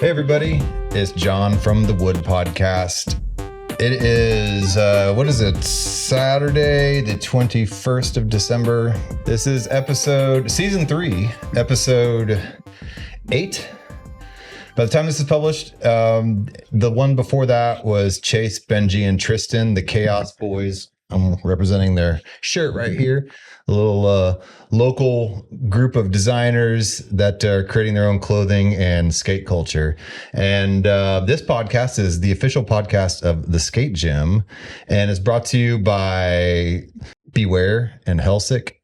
Hey everybody, it's John from the Wood Podcast. It is, Saturday, the 21st of December. This is season 3, episode 8. By the time this is published, the one before that was Chase, Benji, and Tristan, the Chaos Boys. I'm representing their shirt right here. A little local group of designers that are creating their own clothing and skate culture. And this podcast is the official podcast of the Skate Gym, and it's brought to you by Beware and Hellsick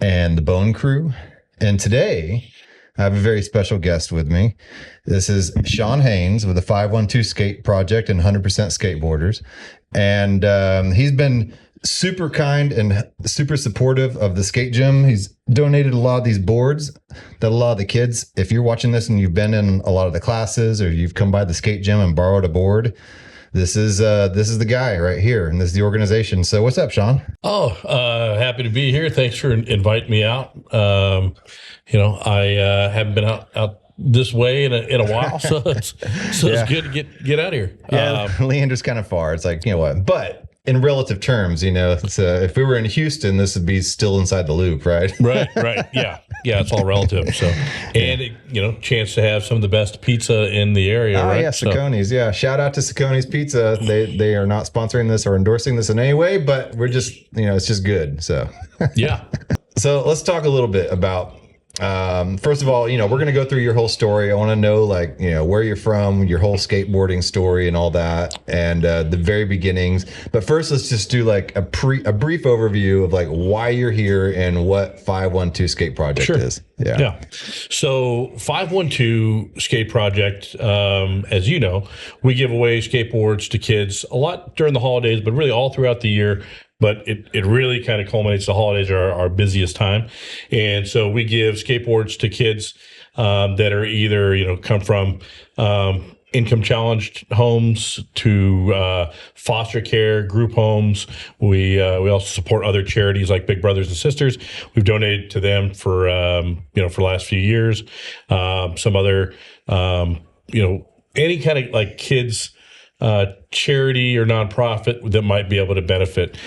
and the Bone Crew. And today, I have a very special guest with me. This is Sean Haynes with the 512 Skate Project and 100% Skateboarders. And he's been super kind and super supportive of the Skate Gym. He's donated a lot of these boards that a lot of the kids, if you're watching this and you've been in a lot of the classes or you've come by the Skate Gym and borrowed a board, this is the guy right here, and this is the organization. So what's up, Sean? Happy to be here. Thanks for inviting me out. I haven't been out this way in a while, so it's good to get out of here. Yeah, Leander's kind of far. It's like, you know what, but in relative terms, it's, if we were in Houston, this would be still inside the loop, right? Right. Yeah, it's all relative. So, and chance to have some of the best pizza in the area. Oh, right? yeah, Siccone's. Yeah, shout out to Siccone's Pizza. They are not sponsoring this or endorsing this in any way, but we're just, it's just good. So yeah. So let's talk a little bit about. First of all, we're going to go through your whole story. I want to know, where you're from, your whole skateboarding story and all that, and the very beginnings. But first, let's just do a brief overview of why you're here and what 512 Skate Project is. Yeah. So 512 Skate Project, as you know, we give away skateboards to kids a lot during the holidays, but really all throughout the year. But it really kind of culminates. The holidays are our busiest time. And so we give skateboards to kids that are either, come from income challenged homes to foster care, group homes. We also support other charities like Big Brothers and Sisters. We've donated to them for the last few years. Some other, any kind of kids charity or nonprofit that might be able to benefit.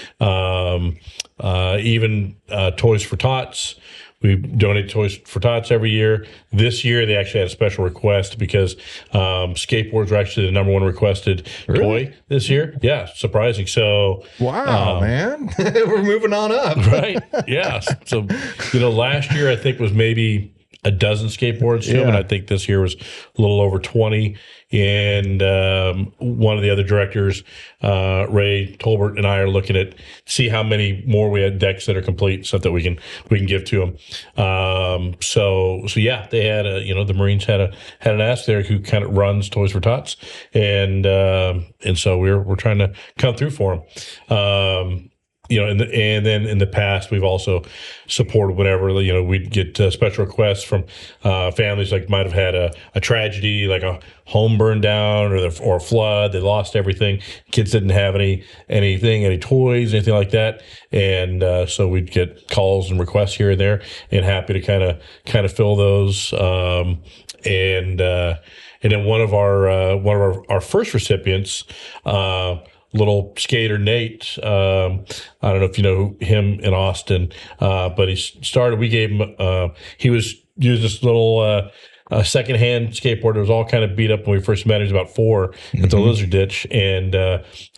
Even Toys for Tots. We donate Toys for Tots every year. This year, they actually had a special request because skateboards were actually the number one requested toy this year. Yeah, surprising. So, wow, man, we're moving on up. Right? Yeah. So, last year I think was maybe a dozen skateboards to them, and I think this year was a little over 20. And one of the other directors, Ray Tolbert, and I are looking at see how many more we had decks that are complete, stuff that we can give to them. So they had the Marines had an ass there who kind of runs Toys for Tots, and so we're trying to come through for them. And then in the past, we've also supported whenever, we'd get special requests from families might have had a tragedy, like a home burned down or a flood. They lost everything. Kids didn't have any toys, anything like that. And so we'd get calls and requests here and there, and happy to kind of fill those. And then one of our first recipients, little skater Nate, I don't know if you know him in Austin, but we gave him, he was using this little secondhand skateboard. It was all kind of beat up when we first met him. He was about 4 at the Lizard Ditch. And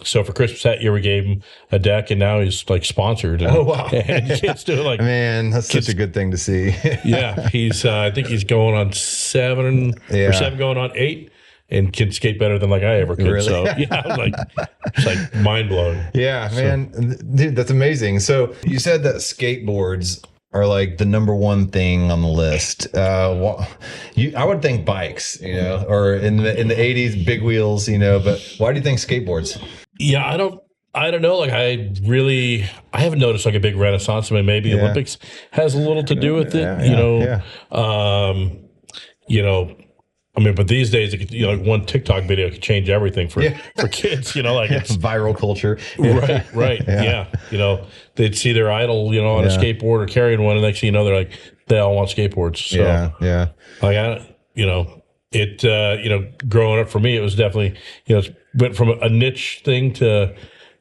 so for Christmas that year, we gave him a deck, and now he's sponsored. And, oh, wow. And kids do man, that's such a good thing to see. Yeah. He's, I think he's going on 7 or 7 going on 8. And can skate better than I ever could. Really? So yeah, I was it's mind blowing. Yeah, man, dude, that's amazing. So you said that skateboards are the number one thing on the list. I would think bikes, or in the 80s, big wheels, but why do you think skateboards? Yeah, I don't know. I haven't noticed a big renaissance. I mean, maybe Olympics has a little to do with it. But these days, one TikTok video could change everything for kids. It's viral culture. Right. Yeah. They'd see their idol, on a skateboard or carrying one, and next thing you know, they all want skateboards. So, yeah. growing up for me, it was definitely, it went from a niche thing to,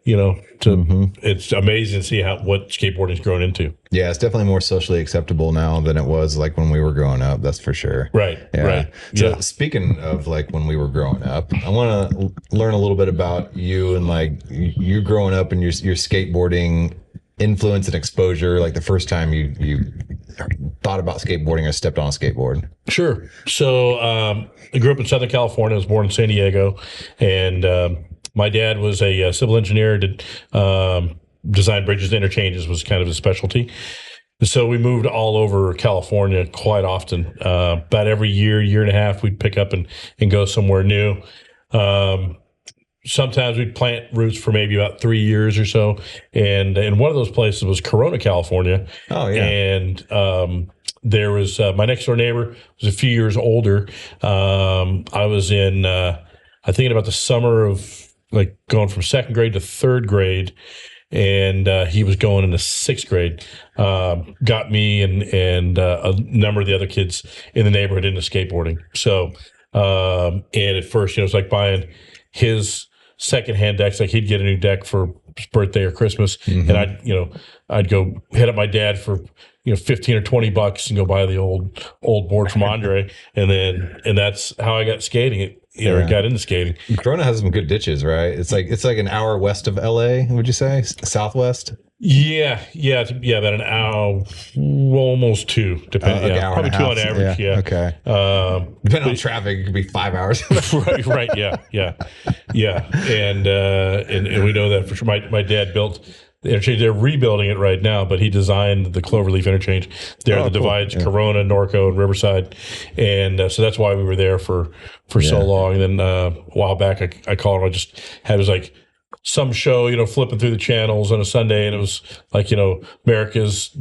it's amazing to see what skateboarding's grown into. Yeah, it's definitely more socially acceptable now than it was like when we were growing up. That's for sure. Right. Yeah. Right. So speaking of like when we were growing up, I want to learn a little bit about you and like you growing up and your skateboarding influence and exposure. Like the first time you thought about skateboarding or stepped on a skateboard. Sure. So I grew up in Southern California. I was born in San Diego, and my dad was a civil engineer. Did design bridges and interchanges was kind of his specialty. So we moved all over California quite often. About every year and a half, we'd pick up and go somewhere new. Sometimes we'd plant roots for maybe about 3 years or so. And one of those places was Corona, California. Oh, yeah. And there was my next door neighbor was a few years older. I was in, I think in about the summer of like going from second grade to third grade. And he was going into sixth grade. Got me and a number of the other kids in the neighborhood into skateboarding. So, and at first, it was like buying his secondhand decks. Like he'd get a new deck for his birthday or Christmas, and I'd go hit up my dad for $15 or $20 and go buy the old board from Andre, and that's how I got skating. Got into skating. Corona has some good ditches, right? It's like an hour west of LA. Would you say southwest? Yeah, about an hour, almost two, depending. Probably two on average. Yeah. Okay. Depending on traffic, it could be 5 hours. right. Yeah. And we know that for sure. My dad built the interchange. They're rebuilding it right now, but he designed the Cloverleaf interchange there that divides Corona, Norco, and Riverside, and so that's why we were there for so long. And then a while back, I called him. I just had was like some show, flipping through the channels on a Sunday, and it was like, America's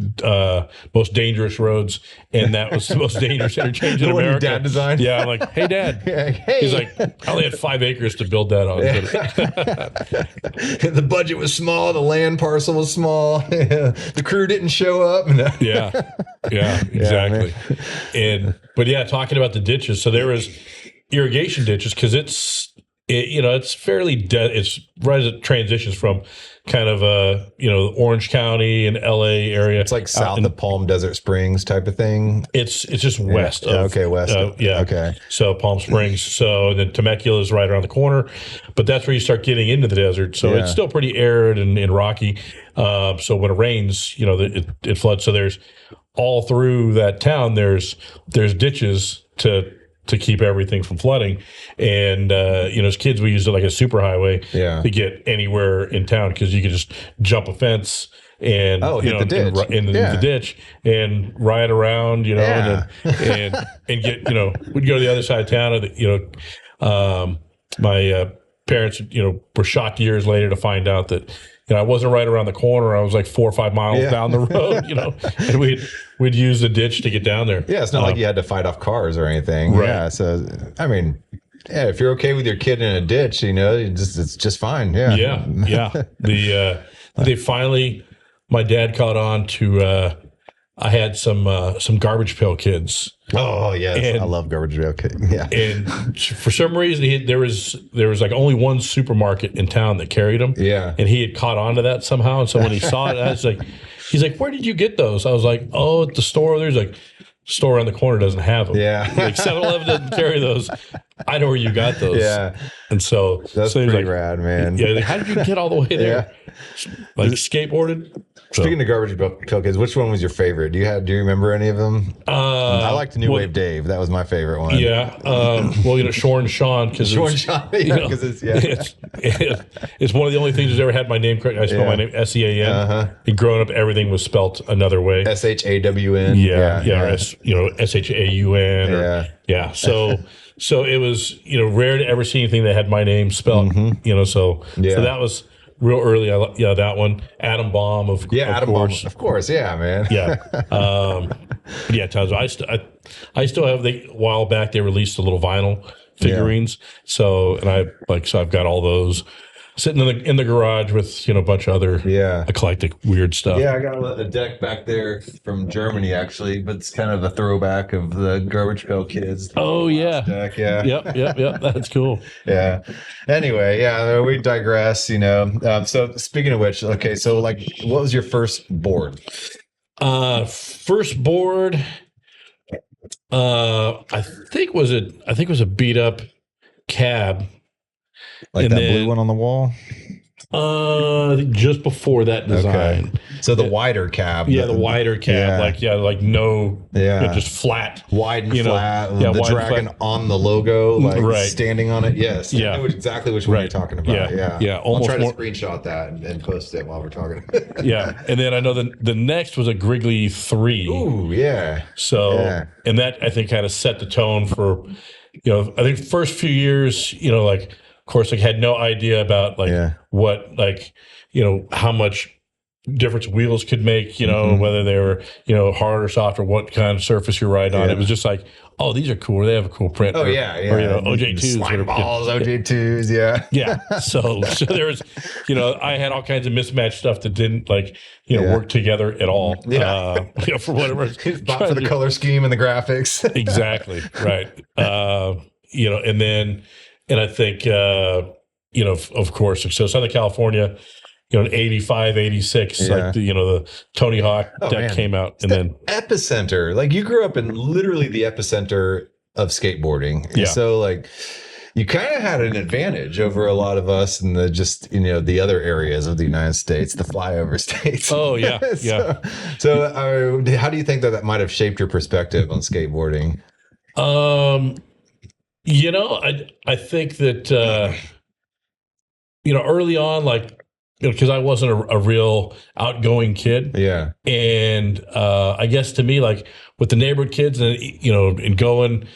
most dangerous roads, and that was the most dangerous interchange in America. Your dad designed? Yeah, I'm like, hey, Dad. Hey. He's like, I only had 5 acres to build that on. The budget was small. The land parcel was small. The crew didn't show up. Yeah, exactly. But talking about the ditches. So there was irrigation ditches because it's fairly it's right as it transitions from kind of Orange County and LA area. It's like south of Palm Desert Springs type of thing. It's just west of west. Okay. So Palm Springs. So then Temecula is right around the corner, but that's where you start getting into the desert. So it's still pretty arid and rocky. So when it rains, it floods. So there's all through that town. There's ditches to keep everything from flooding. And, as kids, we used it like a superhighway to get anywhere in town because you could just jump a fence and, hit the ditch. The ditch and ride around, and get, we'd go to the other side of town. My parents, were shocked years later to find out that, I wasn't right around the corner. I was like 4 or 5 miles down the road, and we'd use the ditch to get down there. Yeah, it's not like you had to fight off cars or anything. Right. Yeah, so I mean, if you're okay with your kid in a ditch, it's just fine. Yeah. Yeah. They finally, my dad caught on to. I had some Garbage Pail Kids. Oh yes, I love Garbage Pail Kids. Yeah, and for some reason there was like only one supermarket in town that carried them. Yeah, and he had caught on to that somehow. And so when he saw it, he's like, "Where did you get those?" I was like, "Oh, at the store." There's like, store around the corner doesn't have them. Yeah, like 7-Eleven doesn't carry those. I know where you got those. Yeah, and so that's pretty rad, man. Yeah, how did you get all the way there? Like skateboarded. Speaking of Garbage Pail Kids, which one was your favorite? Do you remember any of them? I liked New Wave Dave. That was my favorite one. Yeah. Shore and Sean because it's one of the only things that's ever had my name correct. I spelled my name SEAN. And growing up, everything was spelt another way. SHAWN. Yeah. SHAUN. Yeah. So it was rare to ever see anything that had my name spelled. So that was. Real early, that one. Adam Baum, of course. Of course, yeah, man. Tons. I still have a while back they released the little vinyl figurines. So I've got all those. sitting in the garage with a bunch of other eclectic weird stuff. Yeah, I got a deck back there from Germany actually, but it's kind of a throwback of the Garbage Pail Kids. Oh yeah, deck, yeah, yep. That's cool. Yeah. Anyway, yeah, we digress. So speaking of which, okay, so like, what was your first board? First board, I think it was a beat up cab. Like and that blue one on the wall? I think just before that design. Okay. So the wider cab. Yeah, the wider cab. Just flat. Wide and flat. Yeah, the dragon on the logo, standing on it. Yes. Yeah. I know exactly which one you're talking about. Yeah. I'll try to screenshot that and post it while we're talking. Yeah. And then I know the next was a Grigley 3. Ooh, yeah. So, and that I think kind of set the tone for, I think first few years, of course, I had no idea about what, how much difference wheels could make, whether they were, hard or soft or what kind of surface you're riding on. It was just like, oh, these are cool. They have a cool print. Oh, Or, OJ2s. Slime balls, OJ2s, yeah. Yeah. So there was, I had all kinds of mismatched stuff that didn't work together at all. Yeah. For whatever. Bought for the color scheme and the graphics. Exactly. Right. And I think, of course, so Southern California, in 85, 86, the Tony Hawk deck came out. It's then epicenter. Like you grew up in literally the epicenter of skateboarding. And so you kind of had an advantage over a lot of us in the other areas of the United States, the flyover states. Oh, yeah. So how do you think that might have shaped your perspective on skateboarding? I think that, early on, because I wasn't a real outgoing kid. Yeah. And I guess to me, with the neighborhood kids and going,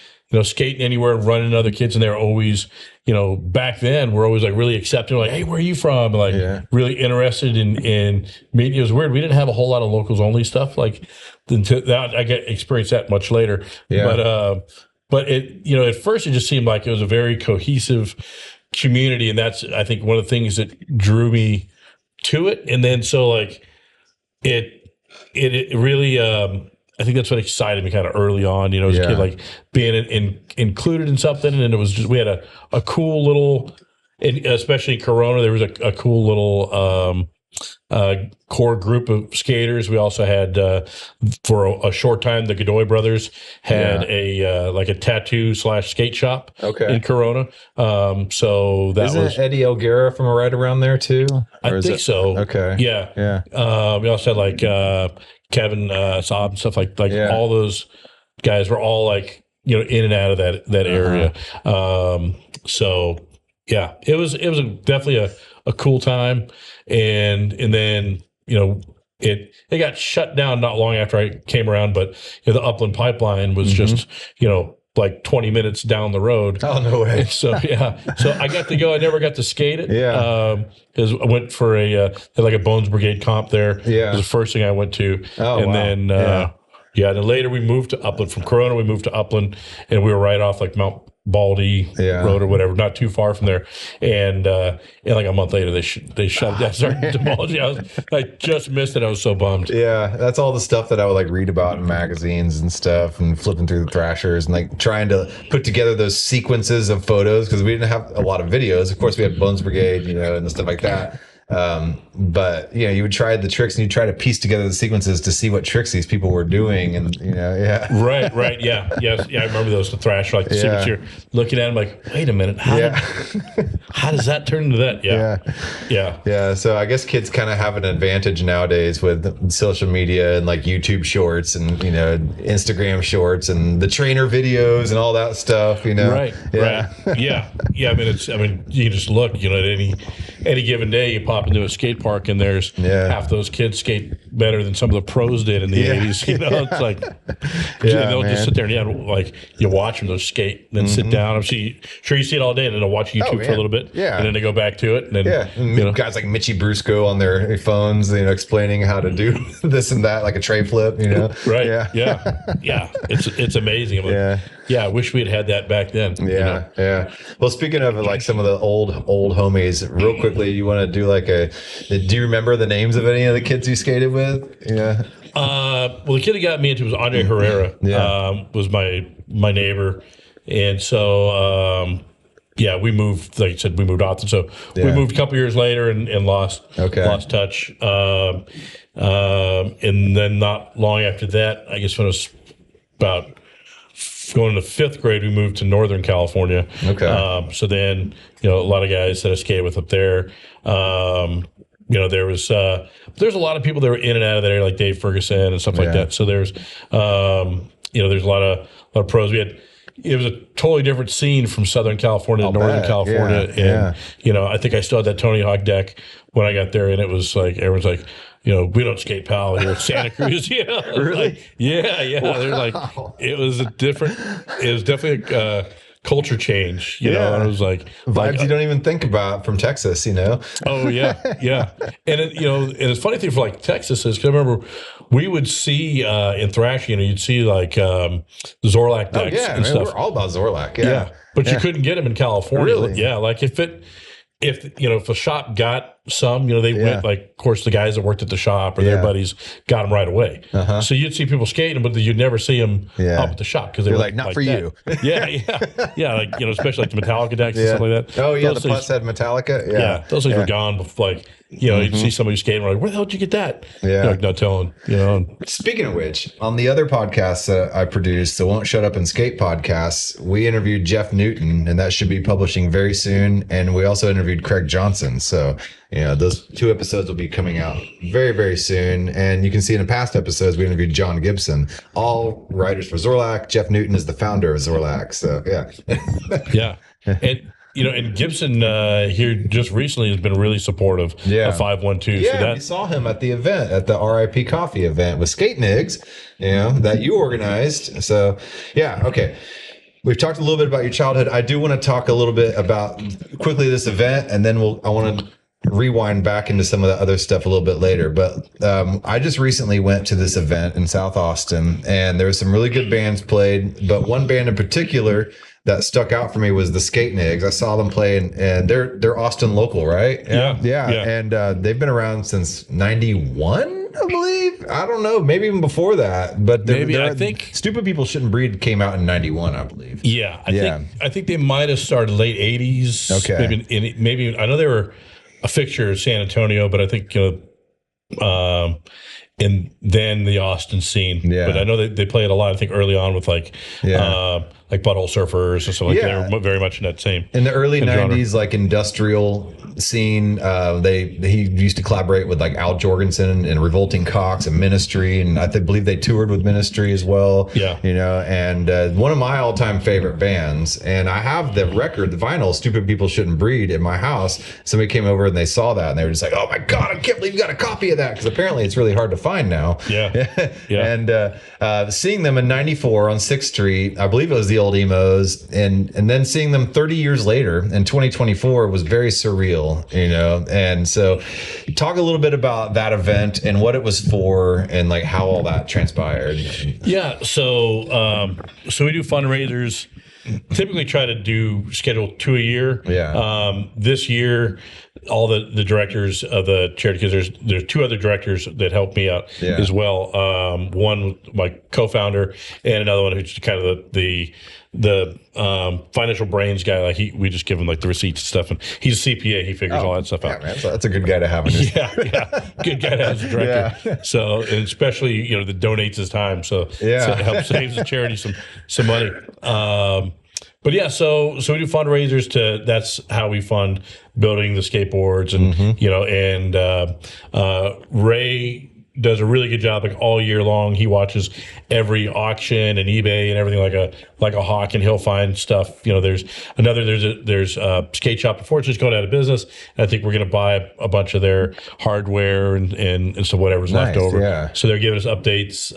skating anywhere and running into other kids, and they're always, back then we're always really accepting, hey, where are you from? Really interested in meeting. It was weird. We didn't have a whole lot of locals only stuff that. I get experienced that much later. Yeah. But it, at first it just seemed like it was a very cohesive community. And that's, I think, one of the things that drew me to it. And then, so it really, I think that's what excited me kind of early on, as a kid, being included in something. And it was just, we had a cool little, and especially in Corona, there was a cool little, core group of skaters. We also had, for a short time, the Godoy brothers had a tattoo / skate shop in Corona. So that Isn't Eddie Elguera from right around there too? I think so. Okay. Yeah. We also had Kevin Saab and stuff like all those guys were all in and out of that area. So yeah, it was definitely a cool time. And then, it got shut down not long after I came around, but the Upland Pipeline was just, 20 minutes down the road. Oh, no way. And so, so I got to go. I never got to skate it. Yeah. Because I went for a Bones Brigade comp there. Yeah. It was the first thing I went to. Oh, and wow. then, then later we moved to Upland. From Corona, we moved to Upland, and we were right off Mount Baldy Road or whatever, not too far from there. And a month later, they shut it down, started demolishing. I just missed it. I was so bummed. Yeah, that's all the stuff that I would read about in magazines and stuff, and flipping through the Thrashers and trying to put together those sequences of photos, because we didn't have a lot of videos. Of course, we had Bones Brigade, and stuff like that. But you would try the tricks and you try to piece together the sequences to see what tricks these people were doing, and right, yeah, I remember those, the Thrasher, the sequence. You're looking at them wait a minute, how does that turn into that? Yeah. So I guess kids kind of have an advantage nowadays with social media and YouTube Shorts and Instagram Shorts and the trainer videos and all that stuff. Right. Yeah. I mean, you just look. At any given day, you pop into a skate park and there's half those kids skate better than some of the pros did in the 80s. You know, it's like they'll just sit there and like you watch them, they'll skate, then sit down. I'm sure you see it all day, and then they'll watch YouTube for a little bit, and then they go back to it. And then, and guys like Mitchy Brusco on their phones, explaining how to do this and that, like a tray flip, Right. Yeah. It's amazing. Like, I wish we had that back then. Yeah. Well, speaking of like some of the old homies, real quickly, you want to do like do you remember the names of any of the kids you skated with? Yeah. Well, the kid that got me into was Andre Herrera. Was my neighbor, and so we moved. Like you said, we moved often. So we moved a couple years later and lost touch. And then not long after that, I guess when it was about going into fifth grade, we moved to Northern California. So then, a lot of guys that I skated with up there. There's a lot of people that were in and out of there, like Dave Ferguson and stuff like that. So there's a lot of pros. It was a totally different scene from Southern California to Northern California. And, I think I still had that Tony Hawk deck when I got there, and it was like, everyone's like, we don't skate pal here at Santa Cruz. Really? Like, Wow. They're like, it was definitely a culture change, and it was like vibes you don't even think about from Texas, Oh yeah. And and it's funny thing for like Texas is, because I remember we would see in thrashing, you'd see like Zorlak decks and stuff. We're all about Zorlak. But you couldn't get them in California. Really? Yeah, like if a shop got some, they went, like, of course, the guys that worked at the shop or their buddies got them right away. So you'd see people skating, but you'd never see them up at the shop because they were like, not for that. you. Like, especially like the Metallica decks and stuff like that. Oh, yeah, those the plus head Metallica. Those things were gone before, like, you'd see somebody skating, like, where the hell did you get that? Like, not telling, Speaking of which, on the other podcasts that I produced, the Won't Shut Up and Skate podcasts, we interviewed Jeff Newton, and that should be publishing very soon. And we also interviewed Craig Johnson. So, those 2 episodes will be coming out very, very soon. And you can see in the past episodes, we interviewed John Gibson, all writers for Zorlak. Jeff Newton is the founder of Zorlak. So, And, and Gibson here just recently has been really supportive of 512. Yeah, we saw him at the event, at the RIP Coffee event with Skate Nigs, that you organized. So, okay. We've talked a little bit about your childhood. I do want to talk a little bit about quickly this event, and then I want to rewind back into some of the other stuff a little bit later. But I just recently went to this event in South Austin, and there were some really good bands played, but one band in particular that stuck out for me was the Skate Nigs. I saw them play, and they're Austin local, right? Yeah. And they've been around since 91, I believe. I don't know, maybe even before that. But I think Stupid People Shouldn't Breed came out in 91, I believe. I think they might have started late 80s. Okay. Maybe I know they were a fixture in San Antonio, but I think and then the Austin scene. But I know they played a lot, I think, early on with like Butthole Surfers or something like that. They were very much in that same in the early genre. 90s, like industrial scene. He used to collaborate with like Al Jorgensen and Revolting Cocks and Ministry, and I believe they toured with Ministry as well. And one of my all-time favorite bands, and I have the record, the vinyl, Stupid People Shouldn't Breed, in my house. Somebody came over and they saw that, and they were just like, "Oh my god, I can't believe you got a copy of that," because apparently it's really hard to find now. And seeing them in '94 on 6th Street, I believe it was the old emos, and then seeing them 30 years later in 2024 was very surreal, and so talk a little bit about that event and what it was for and like how all that transpired. So we do fundraisers, typically try to schedule 2 a year. This year, all the directors of the charity, because there's 2 other directors that help me out as well. One, my co-founder, and another one who's kind of the financial brains guy. Like we just give him like the receipts and stuff, and he's a CPA. He figures all that stuff out. Man, that's a good guy to have. Good guy to have as a director. So, and especially that donates his time. So it helps saves the charity some money. So we do fundraisers that's how we fund building the skateboards, and Ray does a really good job like all year long. He watches every auction and eBay and everything like a hawk, and he'll find stuff. There's a skate shop, unfortunately, it's going out of business. And I think we're going to buy a bunch of their hardware and so whatever's left over. Yeah. So they're giving us updates,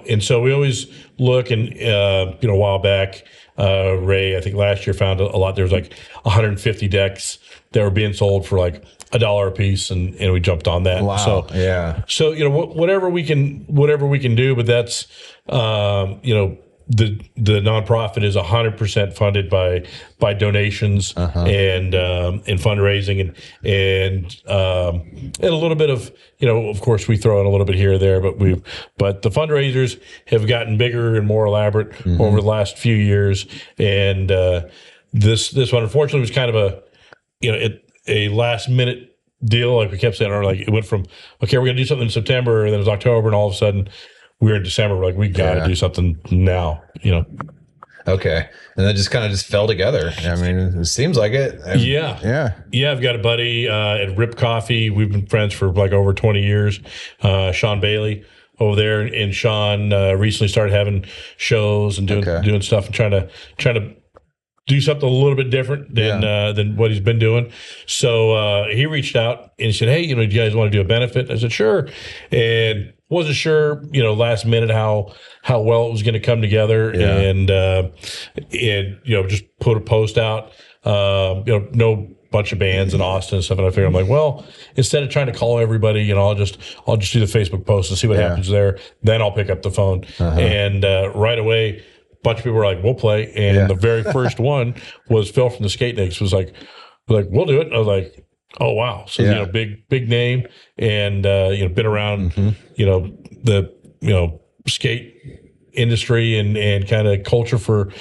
and so we always look. And a while back, Ray, I think last year, found a lot. There was like 150 decks that were being sold for like $1 a piece, and we jumped on that. Wow. So yeah. So whatever we can do, but that's the nonprofit is 100% funded by donations and fundraising and a little bit of of course we throw in a little bit here or there, but the fundraisers have gotten bigger and more elaborate over the last few years, and this one unfortunately was kind of a last minute deal. Like we kept saying, or like it went from, okay, we're going to do something in September, and then it was October, and all of a sudden we're in December. We're like, we got to do something now, Okay. And that just kind of just fell together. I mean, it seems like it. Yeah. I've got a buddy at Rip Coffee. We've been friends for like over 20 years. Sean Bailey over there. And Sean recently started having shows and doing stuff and trying to do something a little bit different than what he's been doing. So he reached out and he said, hey, do you guys want to do a benefit? I said, sure. And wasn't sure, last minute how well it was going to come together, and just put a post out. No bunch of bands in Austin and stuff, and I figured, I'm like, well, instead of trying to call everybody, I'll just do the Facebook post and see what happens there. Then I'll pick up the phone, and right away, a bunch of people were like, we'll play, and the very first one was Phil from the Skate Nicks was like, we'll do it. And I was like, oh wow! So big name, and been around the skate industry and kind of culture for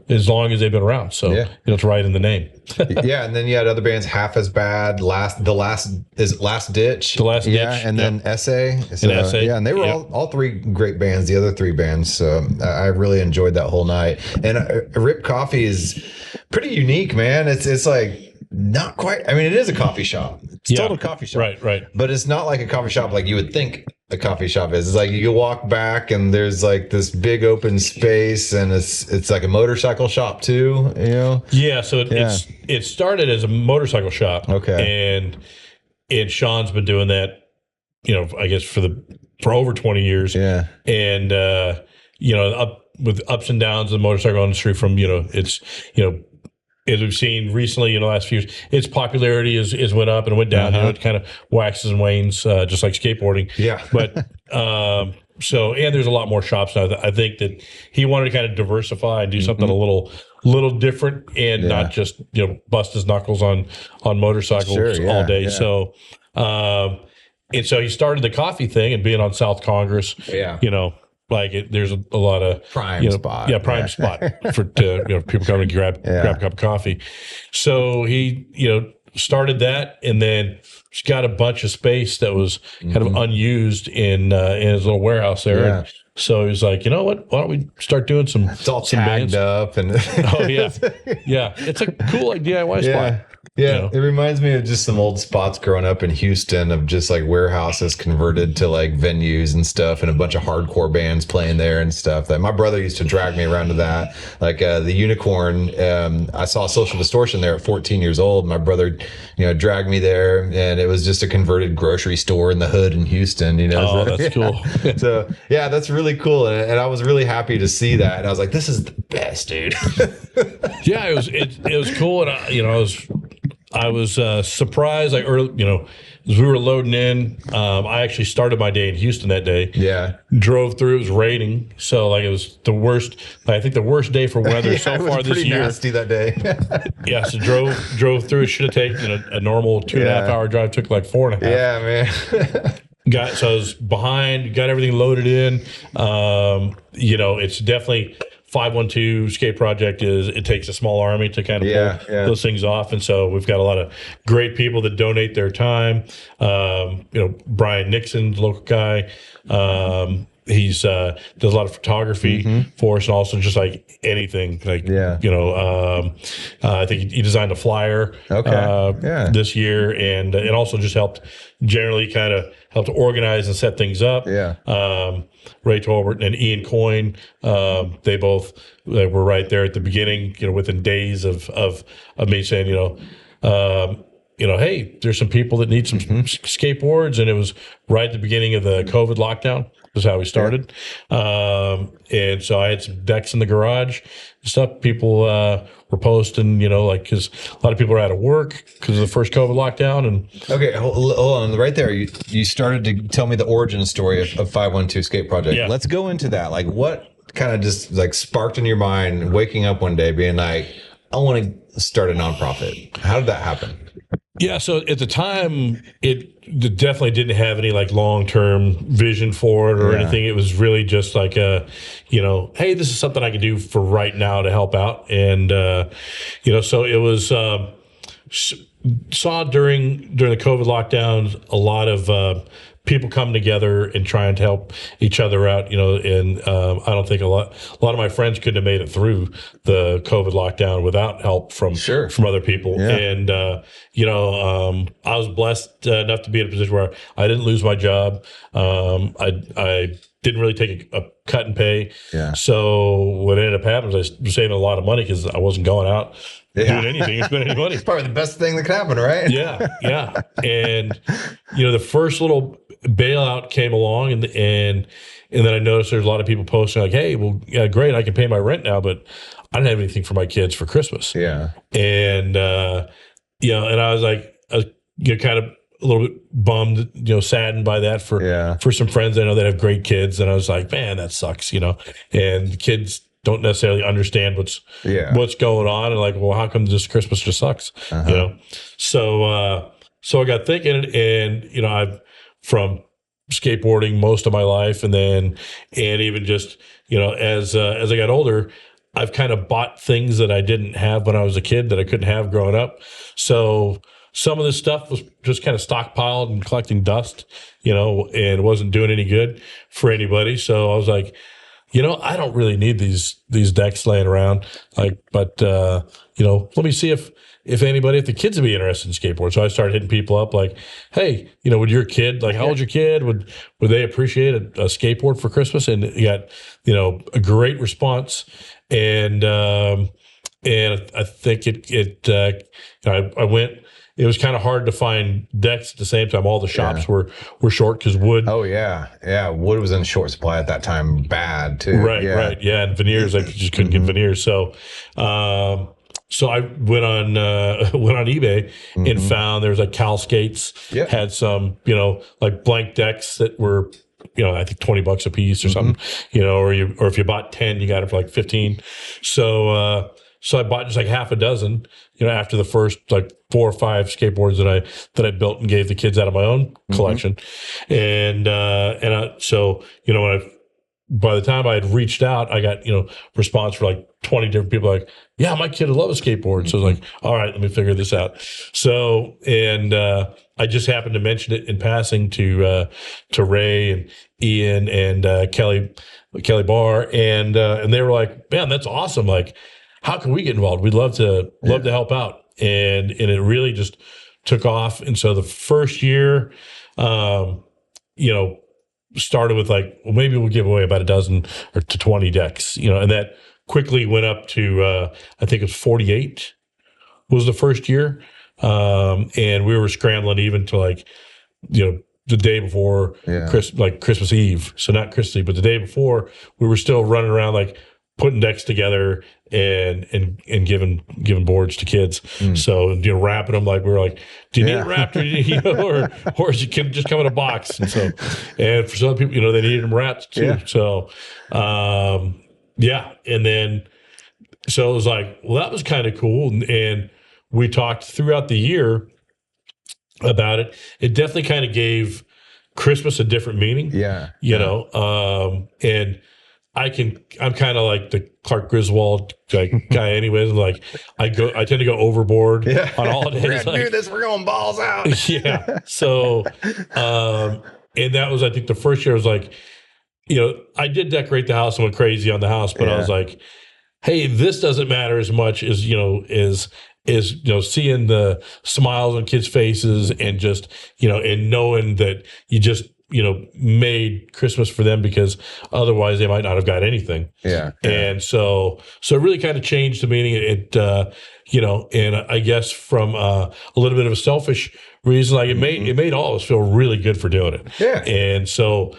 as long as they've been around. So it's right in the name. And then you had other bands, Half as Bad, Last Ditch, and then Essay, and they were all three great bands. The other three bands, so I really enjoyed that whole night. And Rip Coffee is pretty unique, man. It's like. Not quite. I mean, it is a coffee shop. It's still a coffee shop. Right. But it's not like a coffee shop like you would think a coffee shop is. It's like you walk back and there's like this big open space, and it's like a motorcycle shop too, Yeah, so it started as a motorcycle shop. Okay. And Sean's been doing that, I guess for over 20 years. Yeah. And up with ups and downs of the motorcycle industry from, as we've seen recently in the last few years, its popularity is went up and went down. It kind of waxes and wanes, just like skateboarding. Yeah. But and there's a lot more shops now. I think that he wanted to kind of diversify and do something a little different, and not just bust his knuckles on motorcycles all day. So and so he started the coffee thing, and being on South Congress. There's a lot of prime spot. Yeah, prime spot for people coming to grab a cup of coffee. So he started that, and then he's got a bunch of space that was kind of unused in his little warehouse there. Yeah. And so he was like, you know what? Why don't we start doing some? It's all some tagged bands up and. It's a cool like DIY spot. Yeah, it reminds me of just some old spots growing up in Houston of just like warehouses converted to like venues and stuff, and a bunch of hardcore bands playing there and stuff. That my brother used to drag me around to that. Like the Unicorn, I saw Social Distortion there at 14 years old. My brother, dragged me there, and it was just a converted grocery store in the hood in Houston. Oh, that's cool. So that's really cool, and I was really happy to see that. And I was like, this is the best, dude. Yeah, it was cool, and I was surprised. Like as we were loading in, I actually started my day in Houston that day. Yeah, drove through. It was raining, so like it was the worst. I think the worst day for weather so far this year. Nasty that day. So drove through. It should have taken a normal 2.5 hour drive. Took like 4.5. Yeah, man. So I was behind. Got everything loaded in. It's definitely. 512 Skate Project it takes a small army to kind of pull those things off, and so we've got a lot of great people that donate their time. Brian Nixon, the local guy, He's does a lot of photography for us, and also just like anything, like I think he designed a flyer this year, and also just helped generally kind of helped organize and set things up. Ray Tolbert and Ian Coyne, they both were right there at the beginning, within days of me saying, hey, there's some people that need some skateboards, and it was right at the beginning of the COVID lockdown. Is how we started. And so I had some decks in the garage and stuff. People were posting, because a lot of people are out of work because of the first COVID lockdown. And okay, hold on. Right there, you started to tell me the origin story of 512 Skate Project. Yeah. Let's go into that. Like, what kind of just like sparked in your mind waking up one day being like, I want to start a nonprofit? How did that happen? Yeah, so at the time, it definitely didn't have any like long-term vision for it or anything. It was really just like hey, this is something I can do for right now to help out. And, so it was, saw during the COVID lockdowns, a lot of people come together and trying to help each other out, and I don't think a lot of my friends couldn't have made it through the COVID lockdown without help from other people. And, I was blessed enough to be in a position where I didn't lose my job. I didn't really take a cut in pay. So what ended up happening is I was saving a lot of money because I wasn't going out doing anything or spending any money. It's probably the best thing that could happen, right? Yeah. And, the first little bailout came along and then I noticed there's a lot of people posting like, hey, well, yeah, great, I can pay my rent now, but I don't have anything for my kids for Christmas. And, and I was like, kind of a little bit bummed, saddened by that for some friends I know that have great kids. And I was like, man, that sucks, and the kids don't necessarily understand what's going on. And like, well, how come this Christmas just sucks? So I got thinking, and I've from skateboarding most of my life, and even just as I got older, I've kind of bought things that I didn't have when I was a kid that I couldn't have growing up. So some of this stuff was just kind of stockpiled and collecting dust, and wasn't doing any good for anybody. So I was like, I don't really need these decks laying around. Like, but let me see if the kids would be interested in skateboard. So I started hitting people up like, hey, would your kid, like, how old's your kid? Would they appreciate a skateboard for Christmas? And you got, a great response. And I think I went. It was kind of hard to find decks at the same time. All the shops were short because wood. Oh yeah. Wood was in short supply at that time. Bad too. Right. Yeah, and veneers, I just couldn't get veneers. So, so I went on eBay and found there's like Cal Skates had some, like blank decks that were, I think $20 a piece or something, or if you bought 10, you got it for like 15. So I bought just like half a dozen, after the first like 4 or 5 skateboards that I built and gave the kids out of my own collection. And so, by the time I had reached out, I got, response for like 20 different people like, yeah, my kid would love a skateboard. So I was like, all right, let me figure this out. So, and I just happened to mention it in passing to Ray and Ian and Kelly Barr. And they were like, man, that's awesome. Like, how can we get involved? We'd love to help out. And it really just took off. And so the first year, started with like, well, maybe we'll give away about a dozen or to 20 decks, and that quickly went up to, I think it was 48 was the first year. And we were scrambling even to like, the day before Christmas Eve. So not Christmas Eve, but the day before, we were still running around like putting decks together and giving boards to kids. So, wrapping them, like we were like, do you need it wrapped or is it just come in a box? And so, and for some people, they needed them wrapped too. So, and then, so it was like, well, that was kind of cool. And we talked throughout the year about it. It definitely kind of gave Christmas a different meaning. And I'm kind of like the Clark Griswold guy anyways. Like I tend to go overboard on holidays. We're gonna do this. We're going balls out. So, and that was, I think the first year was like, I did decorate the house and went crazy on the house, but I was like, hey, this doesn't matter as much as, seeing the smiles on kids' faces and just, and knowing that you just, made Christmas for them, because otherwise they might not have got anything. Yeah. And so it really kind of changed the meaning. And I guess from a little bit of a selfish reason, like it made all of us feel really good for doing it. Yeah. And so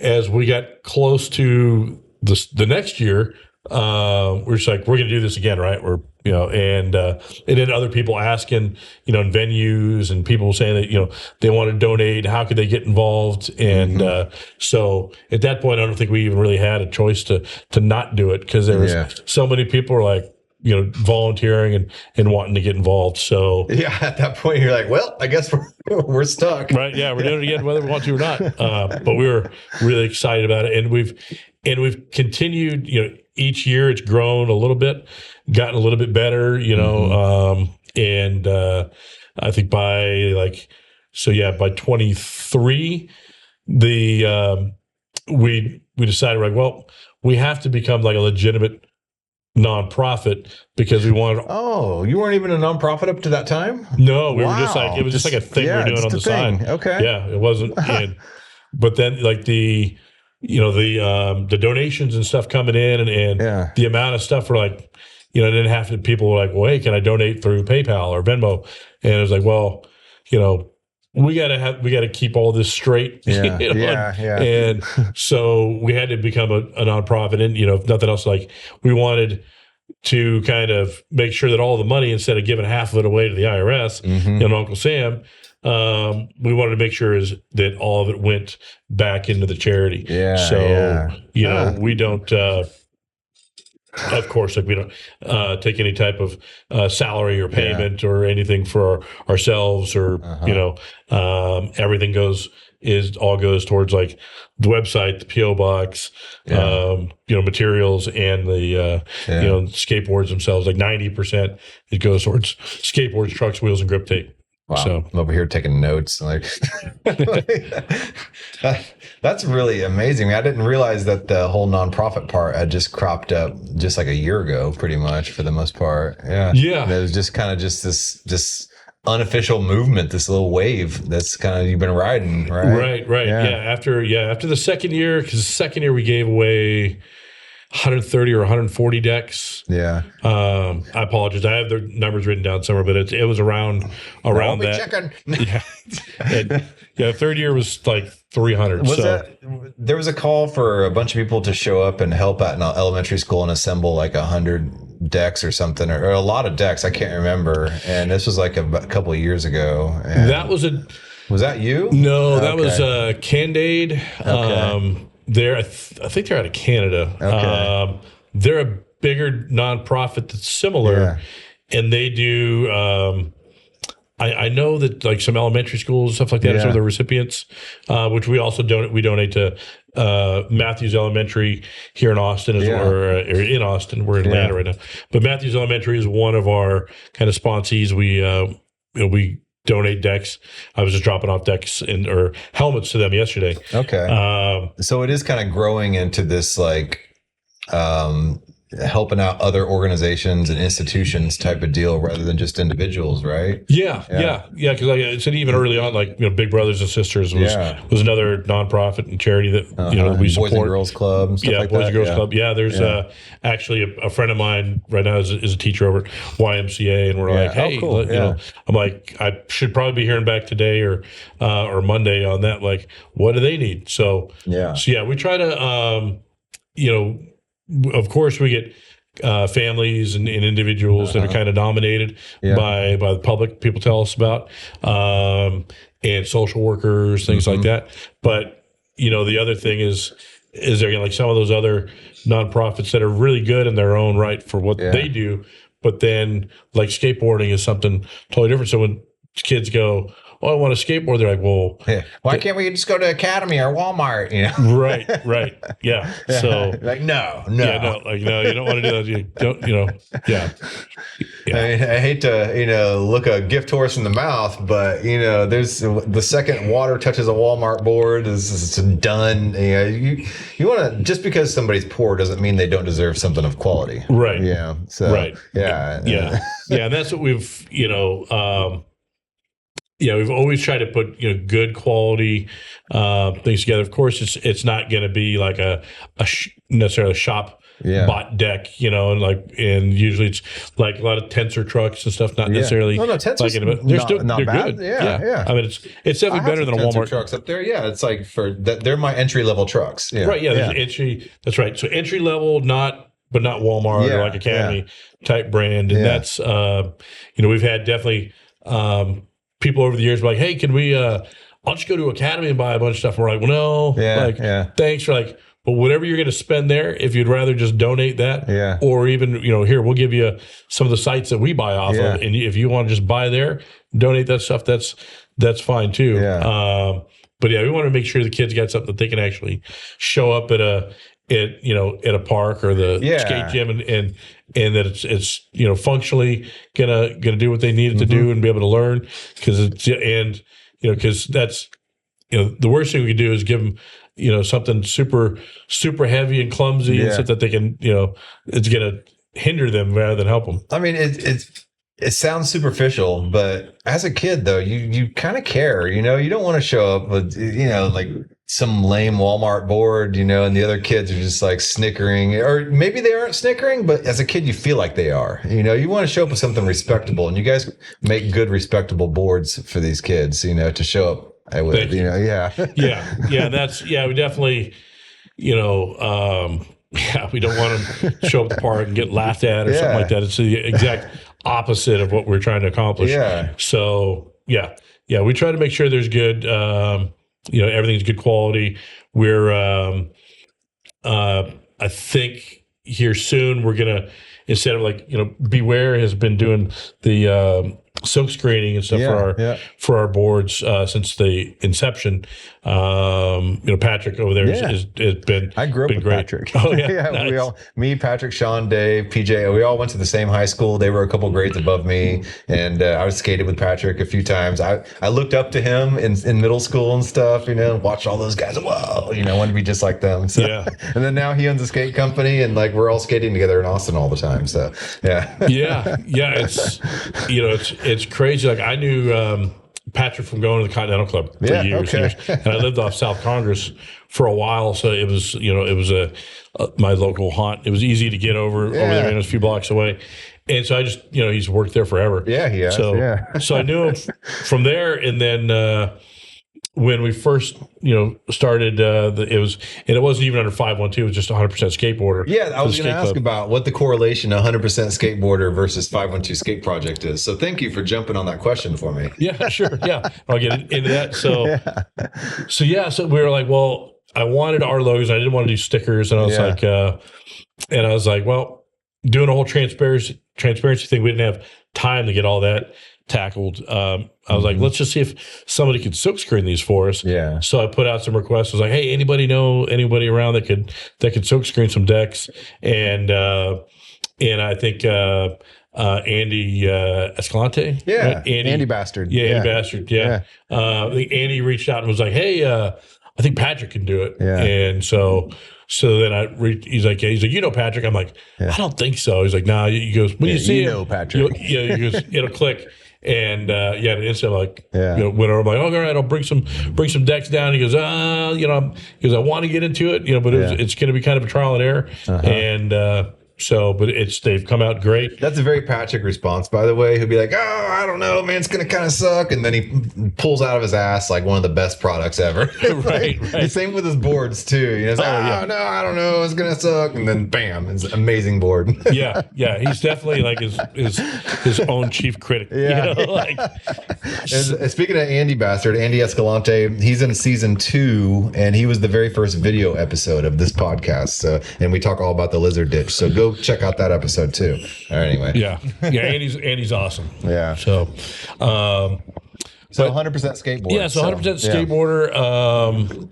as we got close to the next year, we're just like, we're going to do this again, right? And then other people asking, in venues, and people saying that, they want to donate. How could they get involved? And so at that point, I don't think we even really had a choice to not do it, because there was so many people were like, volunteering and wanting to get involved. So yeah, at that point you're like, well, I guess we're stuck. Right. Yeah. We're doing it again, whether we want to or not. But we were really excited about it. And we've continued, each year it's grown a little bit, gotten a little bit better, and I think by 23, we decided, well, we have to become like a legitimate nonprofit, because we wanted. Oh, you weren't even a nonprofit up to that time? No, we were just like, it was just like a thing we were doing on the side. Okay. Yeah, it wasn't. But then like the donations and stuff coming in, and the amount of stuff, for like, didn't have to, people were like, well, hey, can I donate through PayPal or Venmo? And it was like, well, we got to keep all this straight. And so we had to become a nonprofit. And, if nothing else, like, we wanted to kind of make sure that all the money, instead of giving half of it away to the IRS and Uncle Sam, we wanted to make sure that all of it went back into the charity. We don't, of course, like, we don't take any type of salary or payment or anything for ourselves, or everything all goes towards like the website, the PO box, materials, and the skateboards themselves. Like 90% it goes towards skateboards, trucks, wheels, and grip tape. Wow. So I'm over here taking notes. Like, that's really amazing. I didn't realize that the whole nonprofit part had just cropped up just like a year ago, pretty much, for the most part. Yeah. Yeah. And it was just kind of just this unofficial movement, this little wave that's kind of, you've been riding, right? Right. Yeah. After the second year, because the second year we gave away 130 or 140 decks. Yeah. I apologize. I have the numbers written down somewhere, but it was around that. Third year was like 300. There was a call for a bunch of people to show up and help out in an elementary school and assemble like 100 decks or something, or a lot of decks. I can't remember. And this was like a couple of years ago. And was that you? No, that was Candade. Okay. I think they're out of Canada. Okay. They're a bigger nonprofit that's similar, and they do. I know that like some elementary schools and stuff like that are some of the recipients, which we also donate. We donate to Matthews Elementary here in Austin, or in Austin. We're in Atlanta right now, but Matthews Elementary is one of our kind of sponsees. We donate decks. I was just dropping off decks or helmets to them yesterday. Okay. So it is kind of growing into this like helping out other organizations and institutions type of deal, rather than just individuals, right? Yeah. Because like I said, even early on, like Big Brothers and Sisters was another nonprofit and charity that we support. Boys and Girls Club, and stuff like Boys that. and Girls Club. Yeah, there's actually a friend of mine right now is a teacher over at YMCA, and we're like, hey, cool. I'm like, I should probably be hearing back today or Monday on that. Like, what do they need? So we try to of course, we get families and individuals that are kind of nominated by the public. People tell us about, and social workers, things like that. But the other thing is there like some of those other nonprofits that are really good in their own right for what they do, but then like skateboarding is something totally different. So when kids go, oh, I want a skateboard. They're like, well, why can't we just go to Academy or Walmart? You know, right, yeah. So like no, like no, you don't want to do that. You don't, yeah. I hate to look a gift horse in the mouth, but there's the second water touches a Walmart board is done. You want to, just because somebody's poor doesn't mean they don't deserve something of quality, right? Yeah, so right, yeah. And that's what we've we've always tried to put good quality things together. Of course, it's not going to be like necessarily a shop bought deck, and usually it's like a lot of tensor trucks and stuff. Not necessarily. No, tensors they're good. Yeah. I mean, it's definitely better than a Walmart trucks up there. Yeah, it's like they're my entry level trucks. Yeah. Right. Yeah. Entry. That's right. So entry level, but not Walmart or like Academy type brand, and that's we've had definitely people over the years like, hey, can we? I'll just go to Academy and buy a bunch of stuff. And we're like, well, no, thanks. We're like, but whatever you're going to spend there, if you'd rather just donate that, or even here, we'll give you some of the sites that we buy off of, and if you want to just buy there, donate that stuff, that's fine too. But we want to make sure the kids got something that they can actually show up at a park or the skate gym and that it's functionally gonna do what they need it to do and be able to learn, because that's the worst thing we could do is give them something super super heavy and clumsy and stuff that they can it's gonna hinder them rather than help them. I mean, it sounds superficial, but as a kid though, you kind of care. You don't want to show up with like some lame Walmart board, and the other kids are just like snickering, or maybe they aren't snickering, but as a kid you feel like they are. You want to show up with something respectable, and you guys make good respectable boards for these kids, to show up with. We definitely we don't want them to show up at the park and get laughed at or something like that. It's the exact opposite of what we're trying to accomplish. So we try to make sure there's good everything's good quality. We're I think here soon we're gonna, instead of Beware has been doing the silk screening and stuff for our boards since the inception. Patrick over there has been. I grew up with great. Patrick. Oh yeah, nice. Me, Patrick, Sean, Dave, PJ. We all went to the same high school. They were a couple grades above me, and I was skated with Patrick a few times. I looked up to him in middle school and stuff. Watched all those guys. Whoa, wanted to be just like them. So, and then now he owns a skate company, and we're all skating together in Austin all the time. So it's crazy. I knew Patrick from going to the Continental Club for years, and I lived off South Congress for a while, so it was my local haunt. It was easy to get over there, and it was a few blocks away. And so I just he's worked there forever. Yeah, he has. So I knew him from there, and then when we first started, it wasn't even under 512. It was just 100% skateboarder. Yeah, I was going to ask about what the correlation 100% skateboarder versus 512 skate project is. So thank you for jumping on that question for me. Yeah, sure. Yeah, I'll get into that. So we were like, well, I wanted our logos. I didn't want to do stickers, and I was like, well, doing a whole transparency thing, we didn't have time to get all that tackled. I was like, let's just see if somebody could silkscreen these for us. Yeah. So I put out some requests. I was like, hey, anybody know anybody around that could silkscreen some decks? And I think Andy Escalante. Yeah. Right? Andy Bastard. Yeah, Andy Bastard. Yeah. I think Andy reached out and was like, hey, I think Patrick can do it. Yeah. And so then he's like, Patrick? I'm like, I don't think so. He's like, nah. He goes, when you see him, Patrick. He goes, it'll click. And the instant went over. I'm like, oh, all right, I'll bring some decks down. He goes, I want to get into it, but it's going to be kind of a trial and error. And but they've come out great. That's a very Patrick response, by the way. He'll be like, oh, I don't know, man, it's going to kind of suck. And then he pulls out of his ass one of the best products ever. Right. Same with his boards too. It's no, I don't know, it's going to suck. And then bam, it's an amazing board. Yeah. He's definitely his own chief critic. Yeah. And speaking of Andy Bastard, Andy Escalante, he's in season 2, and he was the very first video episode of this podcast. And we talk all about the lizard ditch. So go check out that episode too. All right, anyway. Yeah. Andy's awesome. Yeah. So, So 100% skateboard. Yeah, so 100% skateboarder.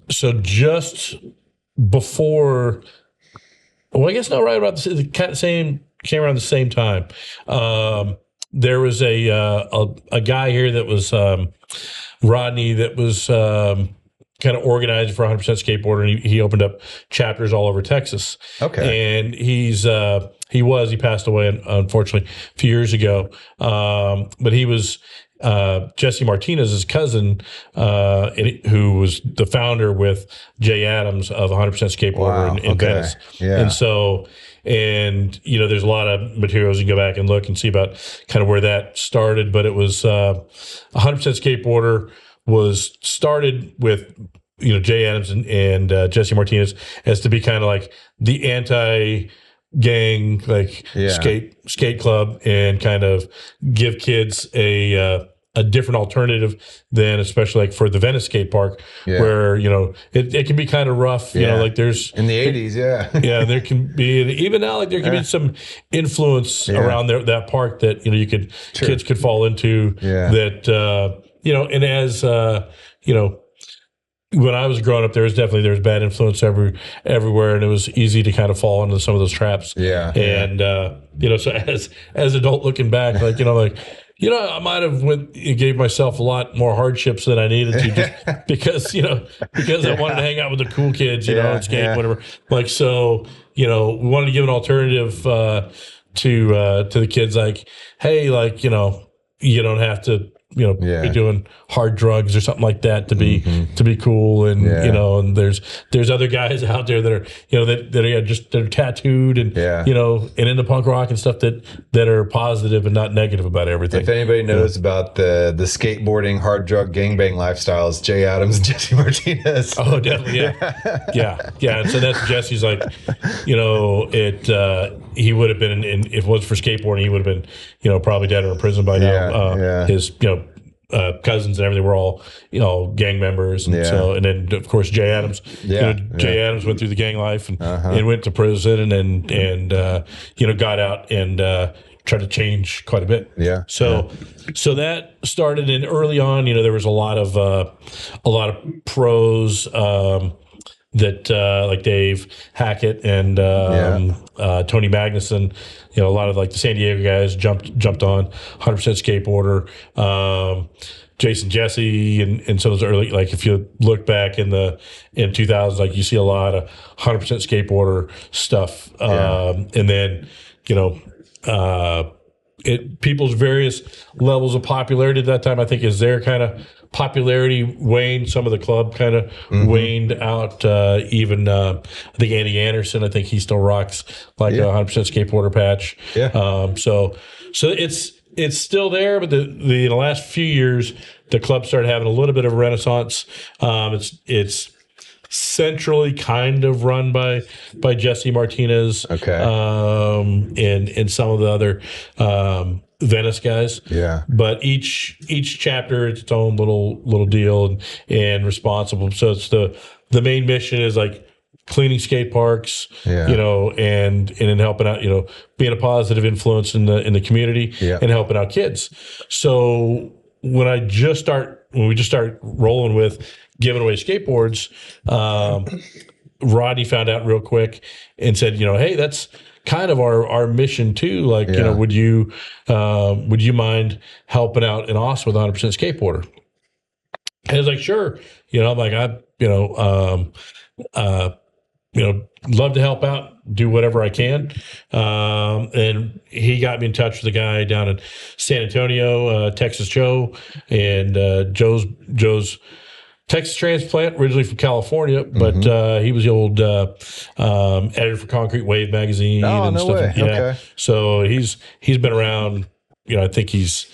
So just before, well, I guess not right about the kind of same, came around the same time. There was a guy here that was Rodney that was kind of organized for 100% skateboarder, and he opened up chapters all over Texas. Okay. And he passed away unfortunately a few years ago. But he was Jesse Martinez's cousin, who was the founder with Jay Adams of 100% Skateboarder in Venice. Yeah. And so, there's a lot of materials you can go back and look and see about kind of where that started. But it was 100% Skateboarder was started with Jay Adams and Jesse Martinez as to be kind of like the anti-gang skate club, and kind of give kids a different alternative than, especially like for the Venice skate park, where it can be kind of rough. Like there's in the 80s, there can be, and even now, like there can be some influence around that park that kids could fall into. That and as when I was growing up, there was bad influence everywhere, and it was easy to kind of fall into some of those traps. And so as adult looking back, I might have gave myself a lot more hardships than I needed to, just because I wanted to hang out with the cool kids, and skate, whatever. We wanted to give an alternative to the kids, like, hey, you don't have to be doing hard drugs or something like that to be cool, and and there's other guys out there that are that are tattooed and and into punk rock and stuff that are positive and not negative about everything. If anybody knows about the skateboarding hard drug gangbang lifestyles, Jay Adams and Jesse Martinez. Oh, definitely, yeah. And so that's Jesse's, like, he would have been if it was for skateboarding, he would have been probably dead or in prison by now. His cousins and everything were all gang members, and and then of course Jay Adams. Jay Adams went through the gang life and went to prison and got out and tried to change quite a bit. So that started, in early on. There was a lot of pros. That like Dave Hackett and Tony Magnuson, a lot of like the San Diego guys jumped on 100% skateboarder. Jason Jesse and some of those early, like if you look back in 2000s, like you see a lot of 100% skateboarder stuff. And then people's various levels of popularity at that time, I think, is their kind of popularity waned. Some of the club kind of waned out. Even I think Andy Anderson, I think he still rocks like a 100% skateboarder patch. So it's still there, but the last few years the club started having a little bit of a renaissance. It's centrally kind of run by Jesse Martinez, and some of the other Venice guys. But each chapter is its own little deal and responsible. So it's the main mission is like cleaning skate parks, and in helping out, being a positive influence in the community and helping out kids. So when we just started rolling with giving away skateboards, Rodney found out real quick and said, hey, that's kind of our mission too. Like, would you mind helping out in Austin with 100% skateboarder? And I was like, sure. I'm like, love to help out, do whatever I can. And he got me in touch with a guy down in San Antonio, Texas Joe, and Joe's Texas transplant, originally from California, but he was the old editor for Concrete Wave magazine and stuff. Okay. So he's been around. I think he's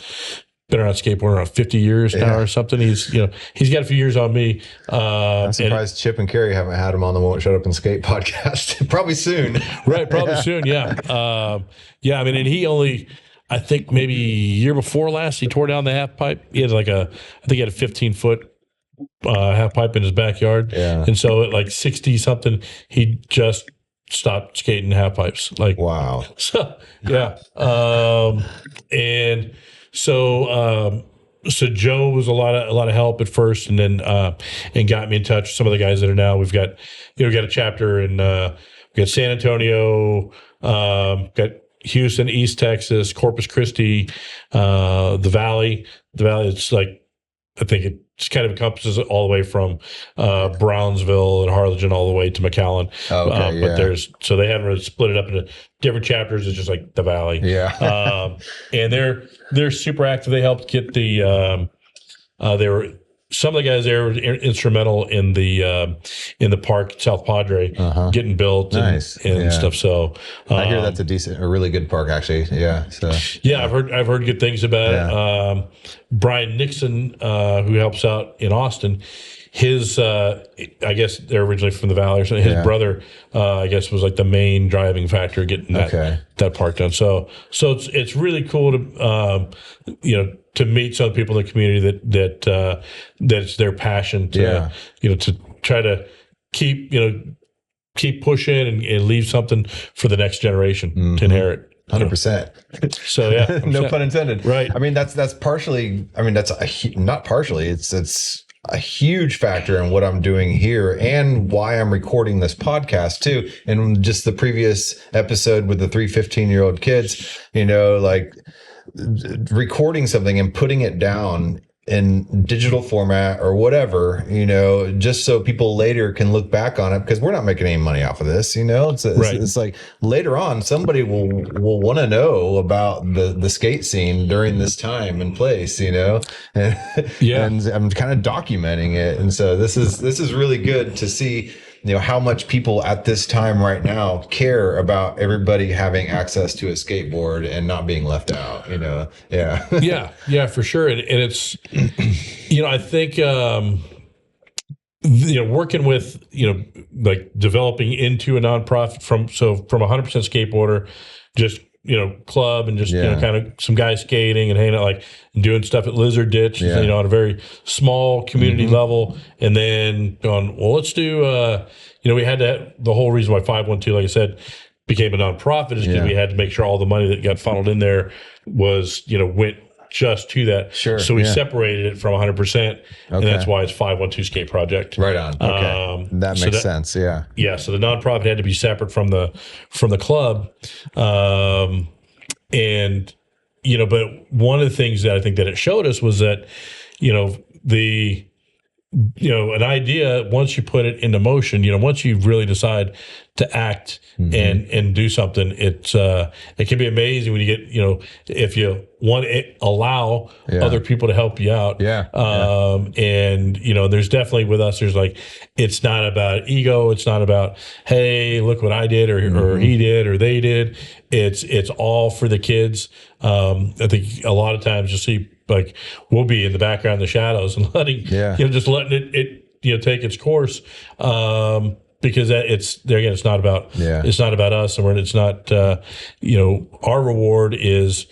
been around skateboarding around 50 years now or something. He's got a few years on me. I'm surprised Chip and Carrie haven't had him on the Won't Shut Up and Skate podcast. Probably soon. Right, probably soon. Yeah. I mean, and he only, I think maybe a year before last, he tore down the half pipe. He had I think he had a 15-foot half pipe in his backyard. And so at like 60 something, he just stopped skating half pipes. Like, wow. So, and so so Joe was a lot of help at first, and then and got me in touch with some of the guys that are now. We've got we got a chapter in we got San Antonio, got Houston, East Texas, Corpus Christi, the Valley. The Valley, it's like, I think it just kind of encompasses it all the way from Brownsville and Harlingen all the way to McAllen. Okay, But so they haven't really split it up into different chapters. It's just like the Valley. Yeah. And they're super active. They helped get the some of the guys there were instrumental in the park South Padre getting built and stuff. So I hear that's a really good park, actually. Yeah. So yeah, I've heard good things about it. Brian Nixon, who helps out in Austin, his I guess they're originally from the Valley or something. His brother, I guess, was like the main driving factor getting that park done. So it's really cool to to meet some people in the community that it's their passion to to try to keep pushing and leave something for the next generation to inherit. 100%. So yeah, no pun intended. Right. I mean, that's partially. I mean, that's not partially. It's a huge factor in what I'm doing here and why I'm recording this podcast too. And just the previous episode with the 3 15-year-old kids, like recording something and putting it down in digital format or whatever, just so people later can look back on it, because we're not making any money off of this. It's like later on somebody will want to know about the skate scene during this time and place, and I'm kind of documenting it. And so this is really good to see how much people at this time right now care about everybody having access to a skateboard and not being left out, yeah, for sure. And it's, I think, working with, like developing into a nonprofit from a 100% skateboarder, just, club and just, kind of some guys skating and hanging out, like doing stuff at Lizard Ditch, on a very small community level. And then going, well, let's do, we had to, the whole reason why 512, like I said, became a nonprofit is because we had to make sure all the money that got funneled in there was, went just to that. Sure. So we separated it from 100%, and that's why it's 512 Skate Project. Right on. Okay. That makes sense. Yeah. Yeah. So the nonprofit had to be separate from the club. And, but one of the things that I think that it showed us was that, an idea, once you put it into motion, once you really decide to act and do something, it can be amazing when you get, if you want to allow other people to help you out. And, there's definitely with us, there's like, it's not about ego. It's not about, hey, look what I did or he did or they did. It's all for the kids. I think a lot of times you'll see, like, we'll be in the background, in the shadows, and letting just letting it take its course, because it's not about us, and it's not our reward is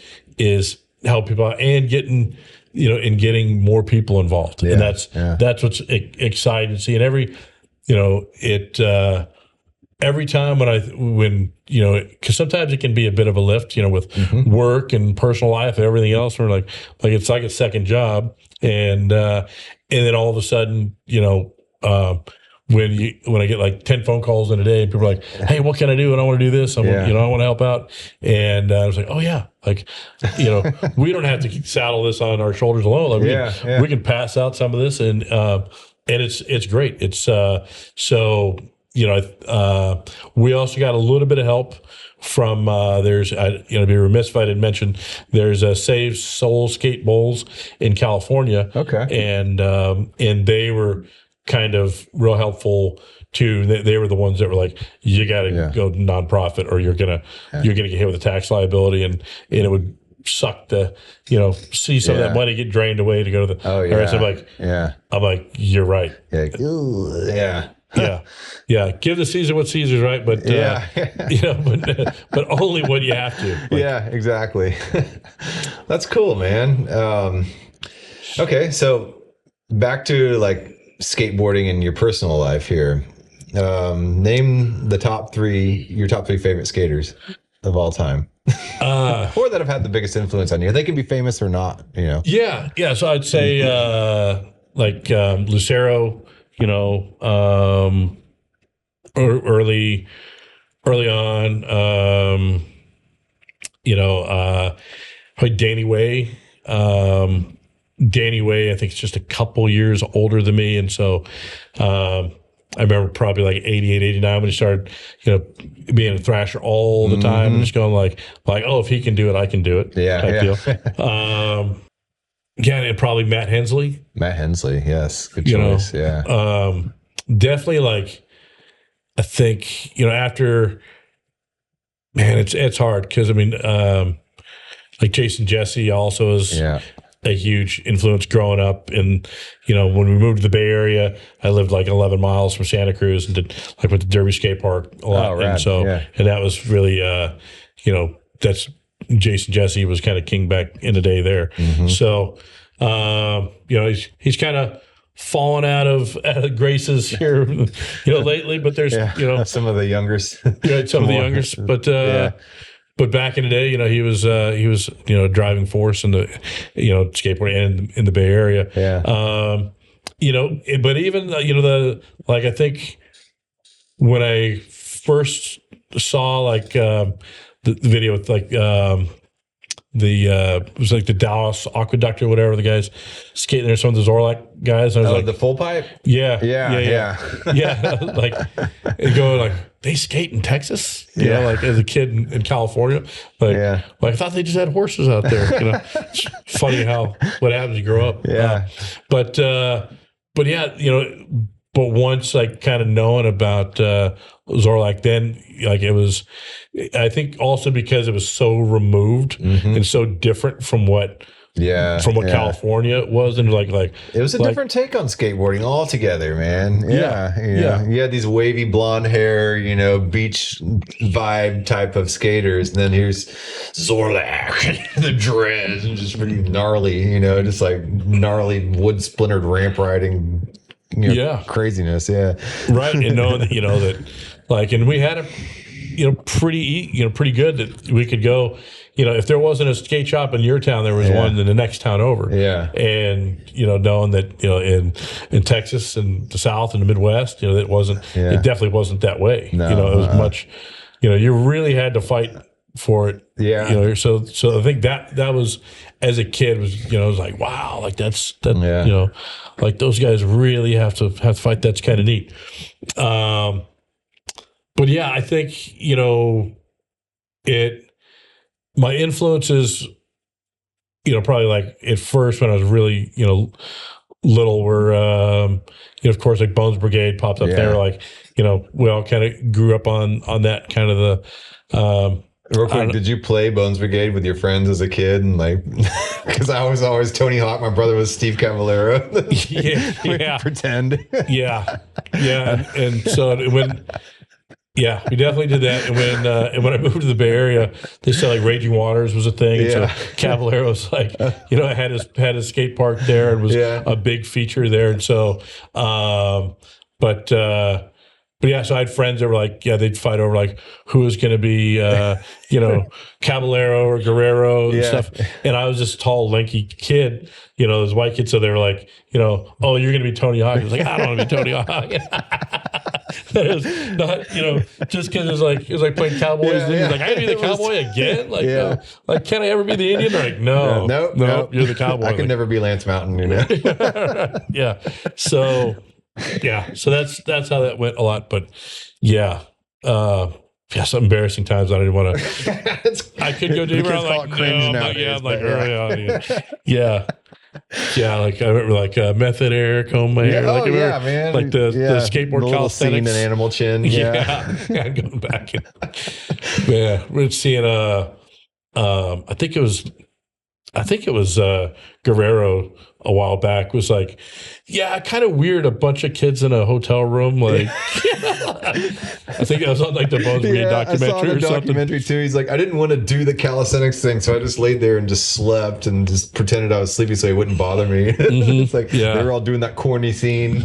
help people out and getting more people involved, and that's what's exciting to see. And every time when because sometimes it can be a bit of a lift, with work and personal life and everything else. We're like it's like a second job, and then all of a sudden, when I get like 10 phone calls in a day, and people are like, "Hey, what can I do?" And I want to do this. I want to help out. And I was like, "Oh yeah, like we don't have to saddle this on our shoulders alone. Like we can pass out some of this, and it's great. It's so." We also got a little bit of help from there's I'd be remiss if I didn't mention there's a Save Soul Skate Bowls in California. Okay, and they were kind of real helpful too. They were the ones that were like, you got to go nonprofit or you're gonna get hit with a tax liability, and it would suck to see some of that money get drained away to go to the. Oh yeah. So I'm like, you're right. Yeah. Give the Caesar what Caesar's, right? But but only when you have to. Exactly. That's cool, man. Okay, so back to like skateboarding in your personal life here. Name your top three favorite skaters. of all time? Or that have had the biggest influence on you? They can be famous or not, you know. Yeah. So I'd say Lucero, you know, early on, you know, probably Danny Way. Danny Way, I think, is just a couple years older than me, and so I remember probably like 88, 89 when he started, you know, being a thrasher all the time and just going like, oh, if he can do it, I can do it. Type deal. Yeah, and probably Matt Hensley. Matt Hensley, yes, good choice. Definitely, like, I think, you know, after, man, it's hard because I mean, like Jason Jesse also is a huge influence growing up. And, you know, when we moved to the Bay Area, I lived like 11 miles from Santa Cruz and did like went to Derby Skate Park a lot. Oh, rad. And so, and that was really, you know, that's Jason Jesse was kind of king back in the day there. So, you know, he's kind of fallen out of graces here, you know, lately, but there's, you know, some of the youngers, some of the youngers, but back in the day, you know, he was, you know, driving force in the, you know, skateboarding and in the Bay Area. You know, but even, you know, I think when I first saw like, the video with like, it was like the Dallas Aqueduct or whatever, the guys skating there, some of the Zorlak guys. And I was like, the full pipe? Yeah. Like, and going like, they skate in Texas? You know, like as a kid in California. Like, I thought they just had horses out there. You know, it's funny what happens you grow up. But yeah, you know, but once like kind of knowing about Zorlak, then like it was, I think also because it was so removed and so different from what California was, and like it was a different take on skateboarding altogether, man. You had these wavy blonde hair, you know, beach vibe type of skaters, and then here's Zorlak, the dreads, and just really gnarly, you know, just like gnarly wood splintered ramp riding. You know, craziness, right. And knowing that, you know, that like, and we had it, you know, pretty good that we could go, you know, if there wasn't a skate shop in your town, there was one in the next town over. And, you know, knowing that, you know, in Texas and the South and the Midwest, you know, it definitely wasn't that way. No, you know, it was much, you know, you really had to fight for it. You know, so I think that was, as a kid, was, you know, it was like, wow, like that, you know, like those guys really have to fight. That's kind of neat. But yeah, I think, you know, my influences, you know, probably like at first when I was really, you know, little were, you know, of course, like Bones Brigade popped up there. Like, you know, we all kind of grew up on that kind of the, real quick, did you play Bones Brigade with your friends as a kid? And like, because I was always Tony Hawk. My brother was Steve Caballero. Pretend. And so we definitely did that. And when I moved to the Bay Area, they said like Raging Waters was a thing. And so Caballero was like, you know, had his skate park there and was a big feature there. And so, but yeah, so I had friends that were like, they'd fight over like who was going to be, you know, Caballero or Guerrero and stuff. And I was this tall, lanky kid, you know, this white kid. So they were like, you know, oh, you're going to be Tony Hawk. I was like, I don't want to be Tony Hawk. That is not, you know, just because it was like playing Cowboys. And he's like, I gotta be the cowboy again. Like, like, can I ever be the Indian? They're like, no, you're the cowboy. I can never be Lance Mountain, you know. So that's how that went a lot. But some embarrassing times I didn't want to. I could go deeper. I'm like, I'm like early on. Like I remember like Method Air, Comb My Hair. Man. Like the skateboard the calisthenics and Animal Chin. Going back. We're seeing I think it was Guerrero a while back was like, kind of weird. A bunch of kids in a hotel room. Like, I think that was on like the Bones Brigade documentary I saw the documentary too. He's like, I didn't want to do the calisthenics thing, so I just laid there and just slept and just pretended I was sleepy so he wouldn't bother me. It's like they were all doing that corny scene.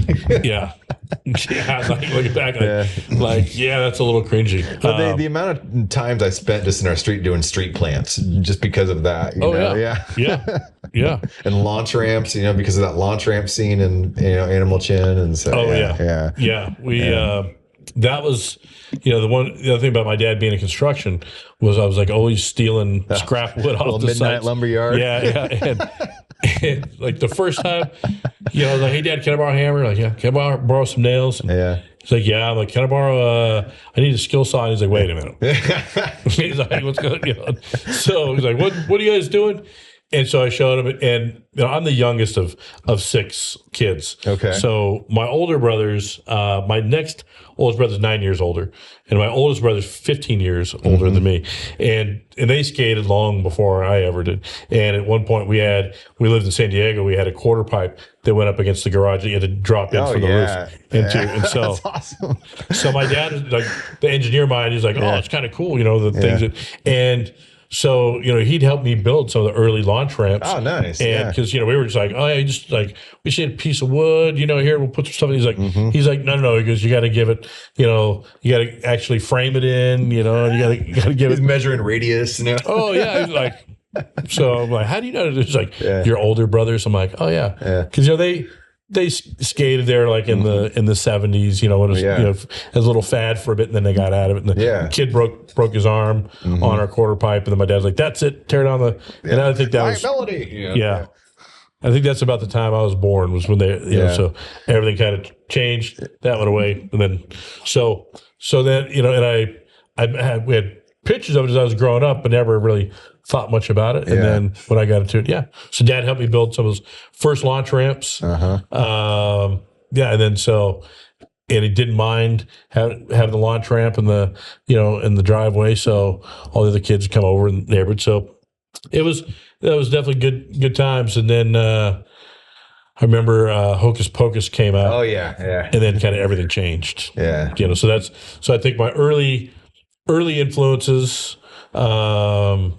Yeah, like looking back, that's a little cringy. But the amount of times I spent just in our street doing street plants, just because of that. You know? Yeah. And launch ramps, because of that launch ramp scene in Animal Chin, and so. That was, the other thing about my dad being in construction was I was like always stealing scrap wood off the midnight lumber yard. Yeah. And like the first time, I was like, "Hey, Dad, can I borrow a hammer?" Like, "Yeah." "Can I borrow some nails?" Yeah. He's like, "Yeah." I'm like, "Can I borrow? I need a skill saw." And he's like, "Wait a minute." He's like, "What's going on?" So he's like, "What are you guys doing?" And so I showed him, and I'm the youngest of 6 kids. Okay. So my older brothers, my next oldest brother's 9 years older, and my oldest brother's 15 years older than me, and they skated long before I ever did. And at one point, we lived in San Diego. We had a quarter pipe that went up against the garage that you had to drop in from the roof into. And so, that's awesome. So my dad was like the engineer mind. He's like, "Oh, it's kind of cool, the things." And so, he'd help me build some of the early launch ramps. Oh, nice. And because, we were just like, "Oh, yeah, just like, we see a piece of wood, here, we'll put some stuff in." He's like, no. He goes, "You got to give it, you got to actually frame it in, and you got to give it." He's measuring radius, Oh, yeah. He's like, so I'm like, "How do you know?" He's like, "Your older brothers." I'm like, "Oh, yeah." Because, they skated there like in the 70s, when it was as a little fad for a bit, and then they got out of it. And the kid broke his arm on our quarter pipe, and then my dad's like, "That's it, tear down the." And I think that was liability. I think that's about the time I was born, was when they so everything kind of changed. That went away, and then so then and we had pictures of it as I was growing up, but never really thought much about it. And then when I got into it, so Dad helped me build some of those first launch ramps. And then and he didn't mind having the launch ramp in the in the driveway, so all the other kids come over in the neighborhood. So that was definitely good times. And then I remember Hocus Pocus came out. Oh yeah. And then kind of everything changed. Yeah. So I think my early influences went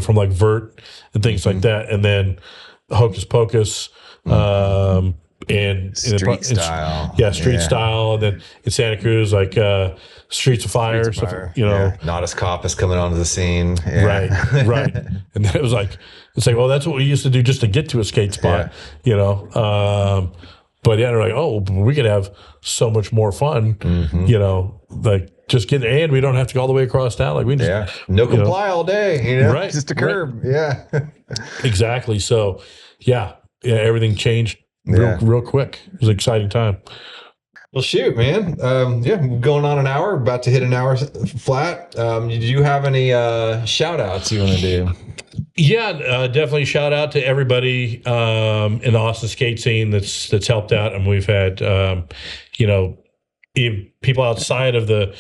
from like Vert and things like that, and then Hocus Pocus, and Street Style. Street Style, and then in Santa Cruz, like Streets of Fire, Nautice Cop is coming onto the scene. Right. And then it's like, well, that's what we used to do just to get to a skate spot, but they're like, "Oh, we could have so much more fun, like just get, and we don't have to go all the way across town. Like we just, no comply all day, right? Just a curb, Exactly. So, everything changed real quick. It was an exciting time. Well, shoot, man. Going on an hour, about to hit an hour flat. Do you have any shout outs you want to do? Yeah, definitely shout out to everybody in the Austin skate scene that's helped out, and we've had people outside of the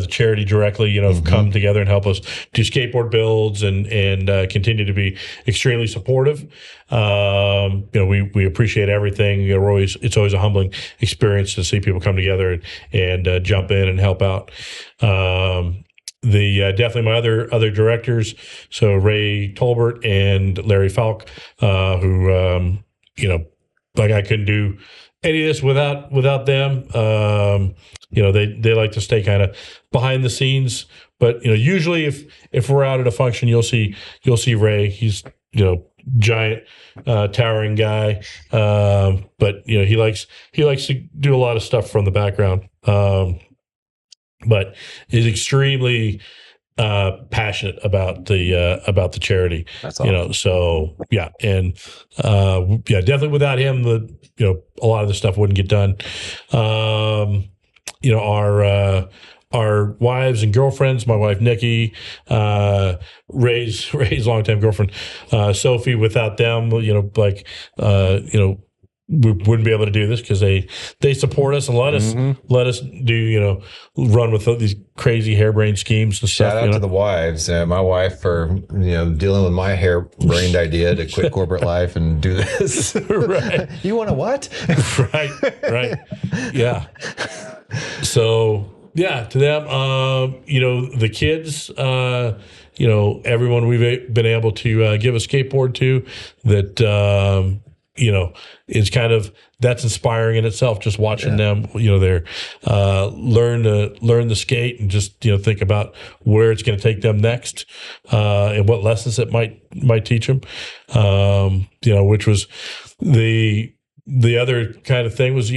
charity directly, have come together and help us do skateboard builds and continue to be extremely supportive. We appreciate everything. It's always a humbling experience to see people come together and jump in and help out. Definitely my other directors, so Ray Tolbert and Larry Falk, who I couldn't do any of this without them. They like to stay kind of behind the scenes, but you if we're out at a function, you'll see Ray. He's giant, towering guy, but he likes to do a lot of stuff from the background. But he's extremely passionate about the charity. That's awesome. And definitely without him, a lot of the stuff wouldn't get done. Our wives and girlfriends, my wife Nikki, Ray's longtime girlfriend Sophie. Without them, we wouldn't be able to do this, because they support us and let us do run with these crazy harebrained schemes and stuff. Shout out to the wives. My wife for dealing with my harebrained idea to quit corporate life and do this. Right? You want to what? Right. Yeah. So to them, the kids, everyone we've been able to give a skateboard to that. is kind of, that's inspiring in itself. Just watching them, they're learn the skate and just think about where it's going to take them next, and what lessons it might teach them. Which was the other kind of thing was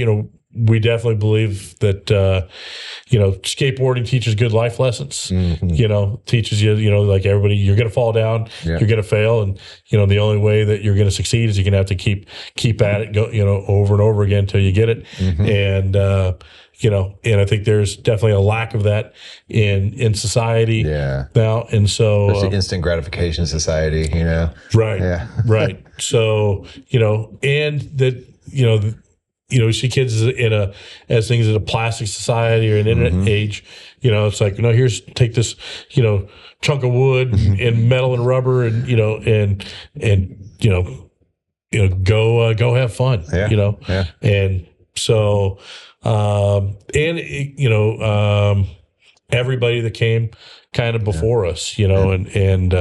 we definitely believe that skateboarding teaches good life lessons. Teaches you like everybody, you're going to fall down, you're going to fail, and the only way that you're going to succeed is you're going to have to keep at it, go over and over again until you get it. And and I think there's definitely a lack of that in society now. And so especially instant gratification society, right. Right. So and that you see kids as things in a plastic society or an internet age. It's like, here's, take this, chunk of wood and metal and rubber and go have fun. And so everybody that came kind of before us, and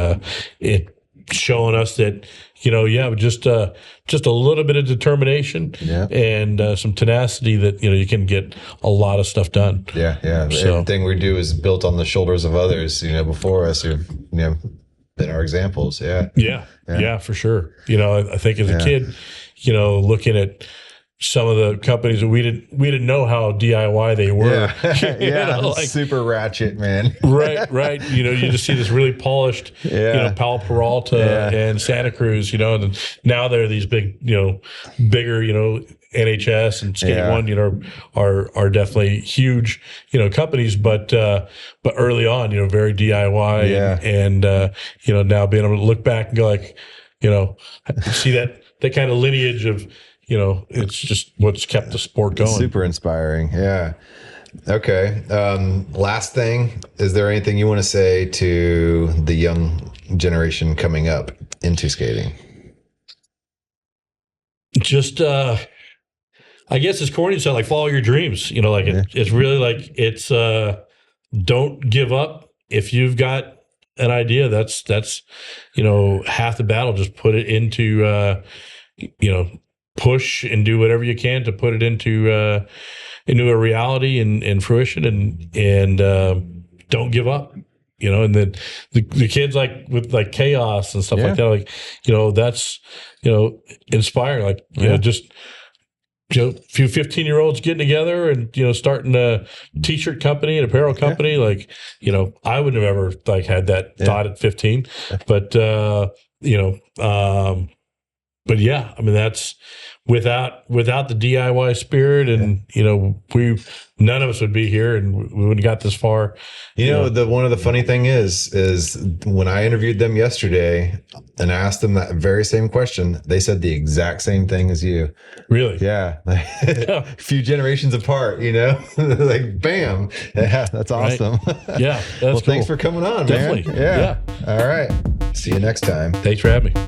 it showing us that just a little bit of determination and some tenacity that you can get a lot of stuff done. So, everything we do is built on the shoulders of others before us, who've been our examples. Yeah, for sure. I think as a kid, looking at some of the companies that we didn't know how DIY they were. Like, super ratchet, man. right. You just see this really polished, Powell Peralta and Santa Cruz, and then now they're these big, bigger, NHS and Skate One, are definitely huge, companies, but early on, very DIY and now being able to look back and go like, see that kind of lineage of, it's just what's kept the sport going. Super inspiring. Yeah. Okay. Last thing, is there anything you want to say to the young generation coming up into skating? Just, I guess as corny as that, like, follow your dreams. It's really like, it's, don't give up. If you've got an idea, that's half the battle. Just put it into, push and do whatever you can to put it into a reality and fruition, and don't give up. And then the kids, like with like chaos and stuff like that, like that's inspiring. Like just a few 15-year-olds getting together and starting a t-shirt company and apparel company. Like I wouldn't have ever had that thought at 15, but but yeah, I mean, that's without the DIY spirit, and none of us would be here, and we wouldn't have got this far. One of the funny thing is when I interviewed them yesterday and I asked them that very same question, they said the exact same thing as you. Really? Yeah. A few generations apart, like bam. Yeah, that's awesome. Right. Yeah. That's well, cool. Thanks for coming on, Definitely. man. Yeah. All right. See you next time. Thanks for having me.